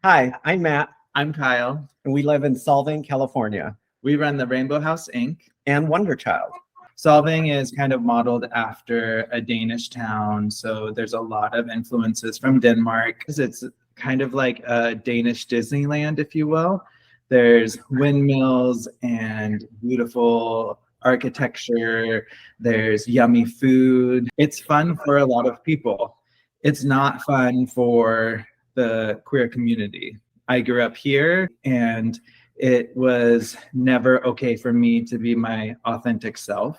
Hi, I'm Matt, I'm Kyle. and we live in Solvang, California, We run the Rainbow House Inc. and Wonder Child. Solvang is kind of modeled after a Danish town, so there's a lot of influences from Denmark. It's kind of like a Danish Disneyland, if you will. There's windmills and beautiful architecture. There's yummy food. It's fun for a lot of people. It's not fun for the queer community. I grew up here and it was never okay for me to be my authentic self.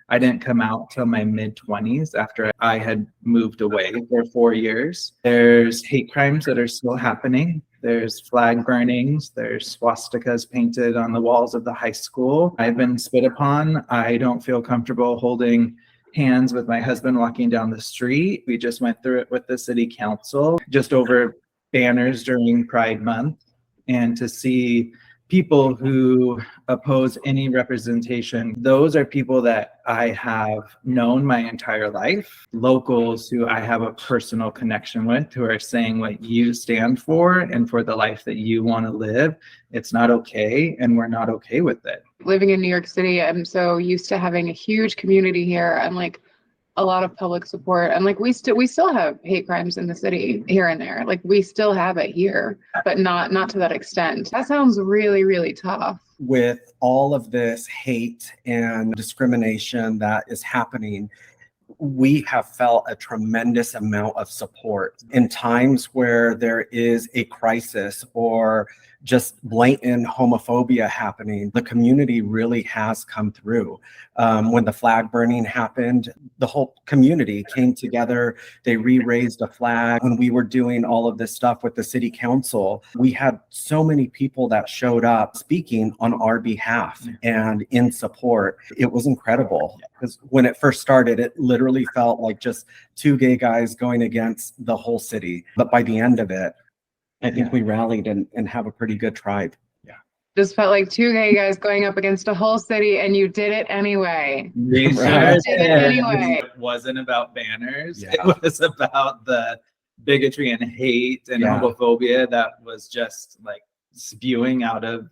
I didn't come out till my mid 20s after I had moved away for 4 years. There's hate crimes that are still happening. There's flag burnings. There's swastikas painted on the walls of the high school. I've been spit upon. I don't feel comfortable holding hands with my husband walking down the street. We just went through it with the city council just over banners during Pride Month, and to see people who oppose any representation, those are people that I have known my entire life, locals who I have a personal connection with, who are saying what you stand for and for the life that you want to live. It's not okay, and we're not okay with it. Living in New York City, I'm so used to having a huge community here and like a lot of public support, and like we still have hate crimes in the city here and there. Like we still have it here, but not to that extent. That sounds really, really tough. With all of this hate and discrimination that is happening, we have felt a tremendous amount of support in times where there is a crisis or just blatant homophobia happening. The community really has come through. When the flag burning happened, the whole community came together. They re-raised a flag. When we were doing all of this stuff with the city council, we had so many people that showed up speaking on our behalf and in support. It was incredible, because when it first started, it literally felt like just two gay guys going against the whole city. But by the end of it, I think we rallied and have a pretty good tribe. Just felt like two gay guys going up against a whole city, and you did it anyway. We You did it anyway. It wasn't about banners. Yeah. It was about the bigotry and hate and homophobia that was just like spewing out of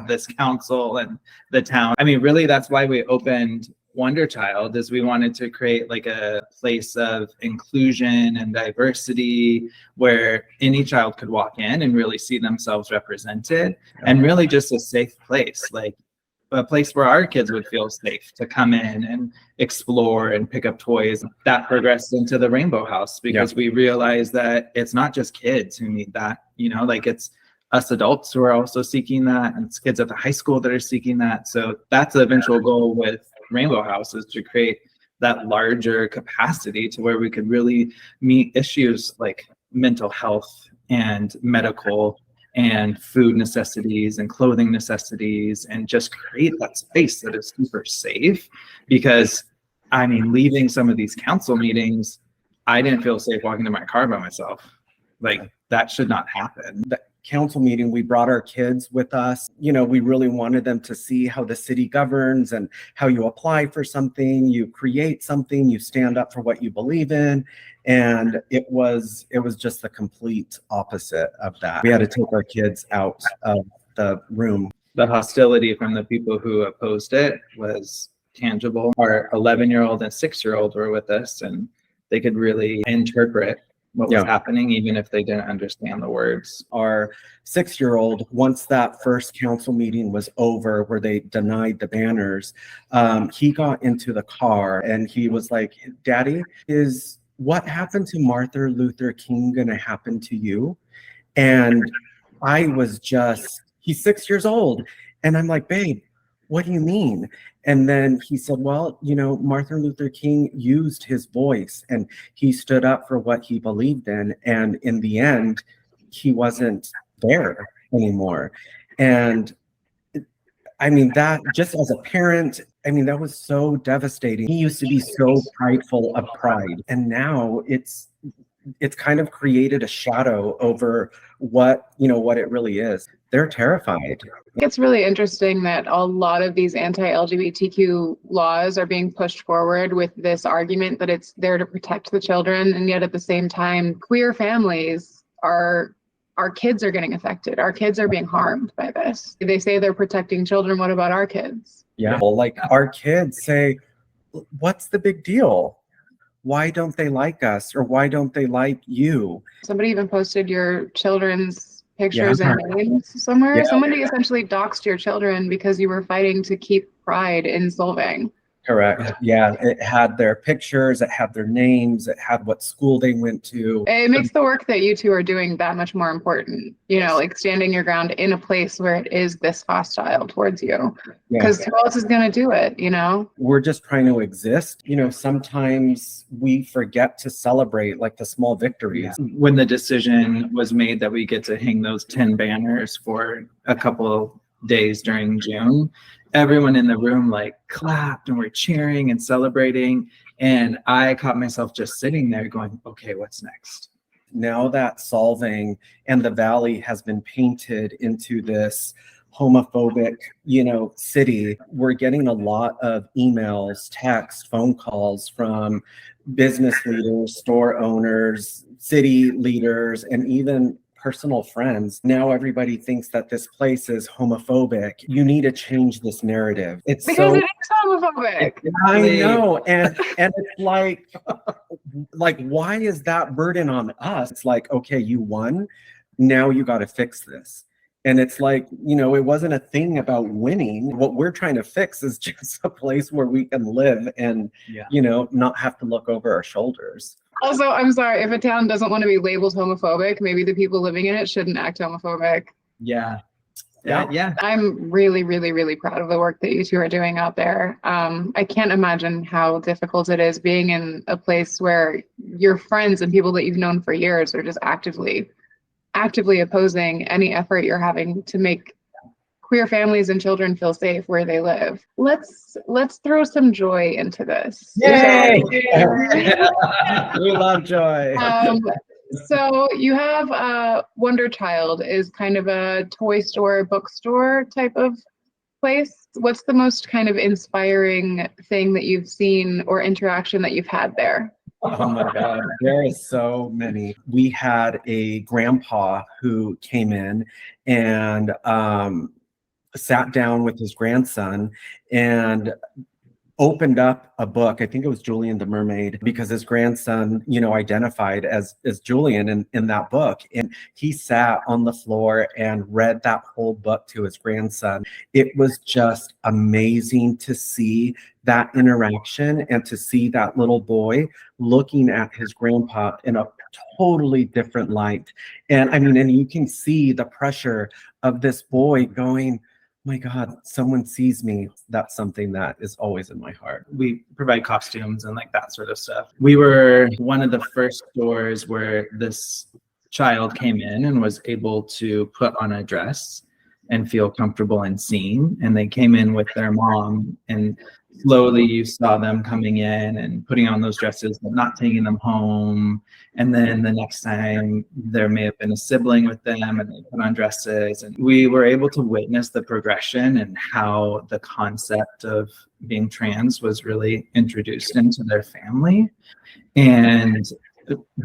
this council and the town. I mean, really, that's why we opened Wonder Child, is we wanted to create like a place of inclusion and diversity where any child could walk in and really see themselves represented, and really just a safe place, like a place where our kids would feel safe to come in and explore and pick up toys. That progressed into the Rainbow House because we realized that it's not just kids who need that, like it's us adults who are also seeking that, and it's kids at the high school that are seeking that. So that's the eventual goal with Rainbow House, is to create that larger capacity to where we could really meet issues like mental health and medical and food necessities and clothing necessities, and just create that space that is super safe. Because I mean, leaving some of these council meetings, I didn't feel safe walking to my car by myself. Like that should not happen. The council meeting, we brought our kids with us. We really wanted them to see how the city governs and how you apply for something, you create something, you stand up for what you believe in. And it was just the complete opposite of that. We had to take our kids out of the room. The hostility from the people who opposed it was tangible. Our 11-year-old and 6-year-old were with us, and they could really interpret what was happening, even if they didn't understand the words. Our 6-year-old, once that first council meeting was over where they denied the banners, he got into the car and he was like, "Daddy, is what happened to Martin Luther King gonna happen to you?" And I was he's 6 years old. And I'm like, "Babe, what do you mean?" And then he said, "Well, Martin Luther King used his voice and he stood up for what he believed in. And in the end, he wasn't there anymore." And I mean, that just as a parent, that was so devastating. He used to be so prideful of pride. And now it's kind of created a shadow over what it really is. They're terrified. It's really interesting that a lot of these anti-LGBTQ laws are being pushed forward with this argument that it's there to protect the children, and yet at the same time, queer families are our kids are getting affected. Our kids are being harmed by this. They say they're protecting children. What about our kids? Yeah. Well, like our kids say, what's the big deal? Why don't they like us? Or why don't they like you? Somebody even posted your children's pictures and names somewhere. Yeah. Somebody essentially doxed your children because you were fighting to keep pride in Solvang. Correct. Yeah. It had their pictures, it had their names, it had what school they went to. It makes the work that you two are doing that much more important, you know, like standing your ground in a place where it is this hostile towards you. Because who else is going to do it, you know? We're just trying to exist. You know, sometimes we forget to celebrate like the small victories. When the decision was made that we get to hang those 10 banners for a couple days during June, everyone in the room like clapped and were cheering and celebrating. And I caught myself just sitting there going, okay, what's next? Now that Solvang and the Valley has been painted into this homophobic, you know, city, we're getting a lot of emails, texts, phone calls from business leaders, store owners, city leaders, and even personal friends. Now everybody thinks that this place is homophobic. You need to change this narrative. It's Because so it is homophobic. I know, and it's like why is that burden on us? It's like, okay, you won, now you got to fix this. And it's like, you know, it wasn't a thing about winning. What we're trying to fix is just a place where we can live and, you know, not have to look over our shoulders. Also, I'm sorry, if a town doesn't want to be labeled homophobic, maybe the people living in it shouldn't act homophobic. Yeah. I'm really, really, really proud of the work that you two are doing out there. I can't imagine how difficult it is being in a place where your friends and people that you've known for years are just actively opposing any effort you're having to make queer families and children feel safe where they live. Let's throw some joy into this. Yay! We love joy. So you have Wonder Child is kind of a toy store, bookstore type of place. What's the most kind of inspiring thing that you've seen or interaction that you've had there? Oh my God, there is so many. We had a grandpa who came in and sat down with his grandson and opened up a book. I think it was Julian the Mermaid, because his grandson, you know, identified as Julian in that book. And he sat on the floor and read that whole book to his grandson. It was just amazing to see that interaction and to see that little boy looking at his grandpa in a totally different light. And I mean, and you can see the pressure of this boy going, my God, someone sees me. That's something that is always in my heart. We provide costumes and like that sort of stuff. We were one of the first stores where this child came in and was able to put on a dress and feel comfortable and seen. And they came in with their mom, and slowly you saw them coming in and putting on those dresses, but not taking them home. And then the next time there may have been a sibling with them and they put on dresses. And we were able to witness the progression and how the concept of being trans was really introduced into their family. And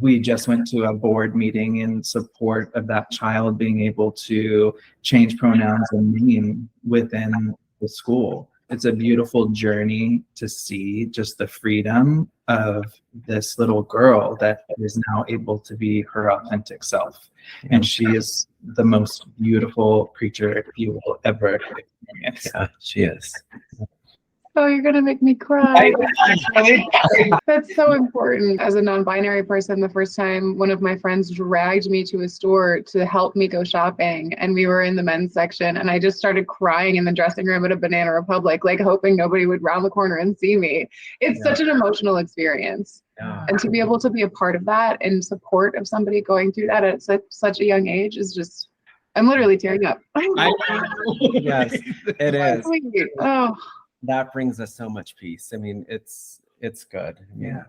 we just went to a board meeting in support of that child being able to change pronouns and name within the school. It's a beautiful journey to see just the freedom of this little girl that is now able to be her authentic self. And she is the most beautiful creature you will ever experience. Yeah, she is. Oh, you're gonna make me cry. That's so important. As a non-binary person, the first time one of my friends dragged me to a store to help me go shopping, and we were in the men's section, and I just started crying in the dressing room at a Banana Republic, like hoping nobody would round the corner and see me. It's such an emotional experience. Yeah. And to be able to be a part of that and support of somebody going through that at such a young age is just, I'm literally tearing up. Yes, it is. Oh. That brings us so much peace. I mean, it's good. Yeah.